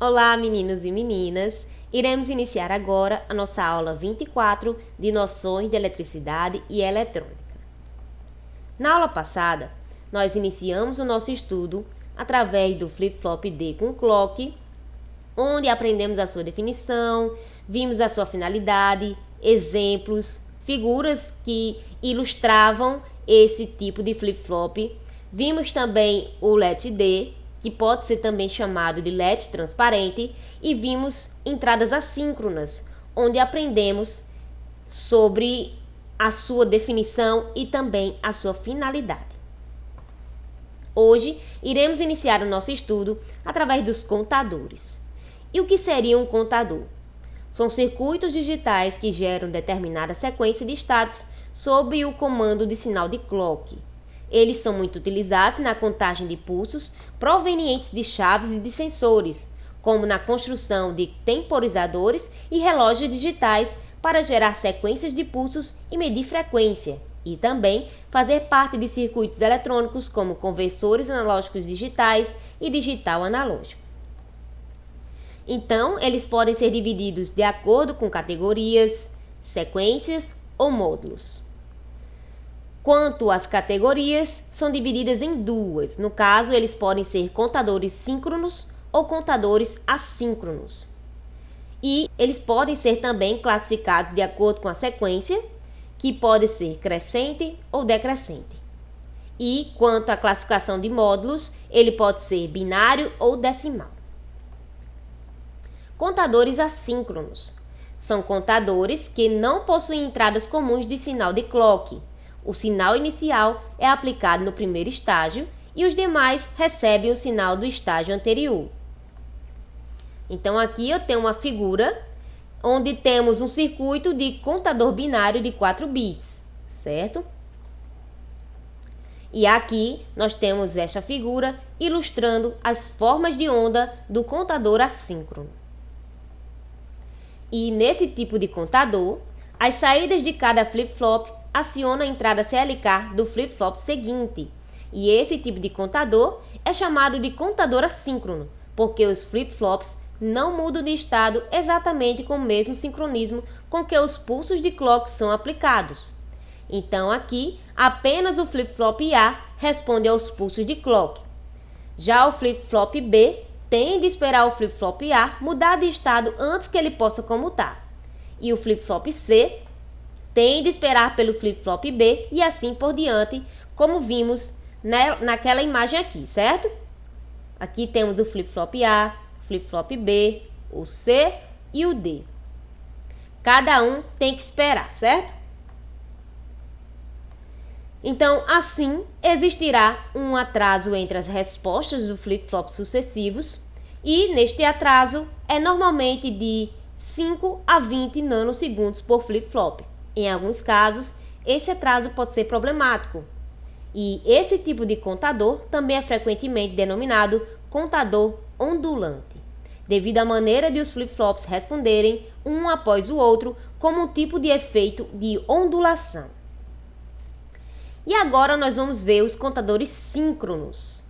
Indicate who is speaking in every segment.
Speaker 1: Olá, meninos e meninas! Iremos iniciar agora a nossa aula 24 de Noções de Eletricidade e Eletrônica. Na aula passada, nós iniciamos o nosso estudo através do flip-flop D com clock, onde aprendemos a sua definição, vimos a sua finalidade, exemplos, figuras que ilustravam esse tipo de flip-flop. Vimos também o LED D, que pode ser também chamado de LED transparente, e vimos entradas assíncronas, onde aprendemos sobre a sua definição e também a sua finalidade. Hoje, iremos iniciar o nosso estudo através dos contadores. E o que seria um contador? São circuitos digitais que geram determinada sequência de estados sob o comando de sinal de clock. Eles são muito utilizados na contagem de pulsos provenientes de chaves e de sensores, como na construção de temporizadores e relógios digitais para gerar sequências de pulsos e medir frequência, e também fazer parte de circuitos eletrônicos como conversores analógicos digitais e digital analógico. Então, eles podem ser divididos de acordo com categorias, sequências ou módulos. Quanto às categorias, são divididas em duas. No caso, eles podem ser contadores síncronos ou contadores assíncronos. E eles podem ser também classificados de acordo com a sequência, que pode ser crescente ou decrescente. E quanto à classificação de módulos, ele pode ser binário ou decimal. Contadores assíncronos são contadores que não possuem entradas comuns de sinal de clock. O sinal inicial é aplicado no primeiro estágio e os demais recebem o sinal do estágio anterior. Então, aqui eu tenho uma figura onde temos um circuito de contador binário de 4 bits, certo? E aqui nós temos esta figura ilustrando as formas de onda do contador assíncrono. E nesse tipo de contador, as saídas de cada flip-flop acionam a entrada CLK do flip-flop seguinte. E esse tipo de contador é chamado de contador assíncrono, porque os flip-flops não mudam de estado exatamente com o mesmo sincronismo com que os pulsos de clock são aplicados. Então, aqui, apenas o flip-flop A responde aos pulsos de clock. Já o flip-flop B tem de esperar o flip-flop A mudar de estado antes que ele possa comutar. E o flip-flop C tem de esperar pelo flip-flop B e assim por diante, como vimos naquela imagem aqui, certo? Aqui temos o flip-flop A, flip-flop B, o C e o D. Cada um tem que esperar, certo? Então, assim, existirá um atraso entre as respostas do flip-flop sucessivos e, neste atraso, é normalmente de 5 a 20 nanosegundos por flip-flop. Em alguns casos, esse atraso pode ser problemático. E esse tipo de contador também é frequentemente denominado contador ondulante, devido à maneira de os flip-flops responderem um após o outro como um tipo de efeito de ondulação. E agora nós vamos ver os contadores síncronos.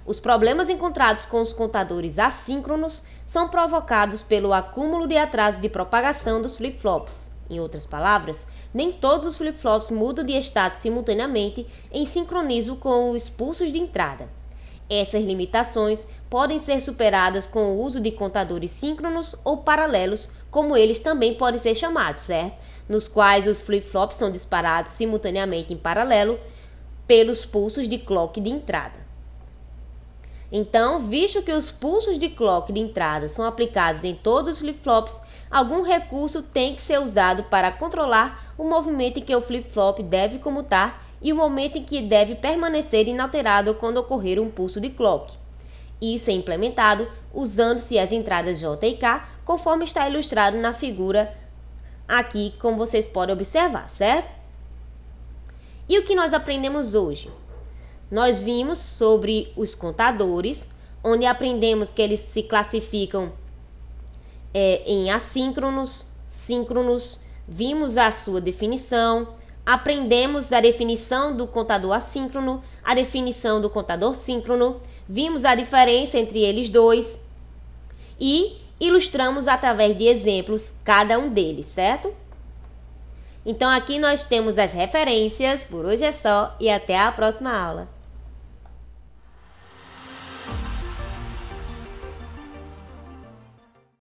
Speaker 1: Os problemas encontrados com os contadores assíncronos são provocados pelo acúmulo de atraso de propagação dos flip-flops. Em outras palavras, nem todos os flip-flops mudam de estado simultaneamente em sincronismo com os pulsos de entrada. Essas limitações podem ser superadas com o uso de contadores síncronos ou paralelos, como eles também podem ser chamados, certo? Nos quais os flip-flops são disparados simultaneamente em paralelo pelos pulsos de clock de entrada. Então, visto que os pulsos de clock de entrada são aplicados em todos os flip-flops, algum recurso tem que ser usado para controlar o movimento em que o flip-flop deve comutar e o momento em que deve permanecer inalterado quando ocorrer um pulso de clock. Isso é implementado usando-se as entradas J e K, conforme está ilustrado na figura aqui, como vocês podem observar, certo? E o que nós aprendemos hoje? Nós vimos sobre os contadores, onde aprendemos que eles se classificam em assíncronos, síncronos, vimos a sua definição, aprendemos a definição do contador assíncrono, a definição do contador síncrono, vimos a diferença entre eles dois e ilustramos através de exemplos cada um deles, certo? Então aqui nós temos as referências, por hoje é só e até a próxima aula.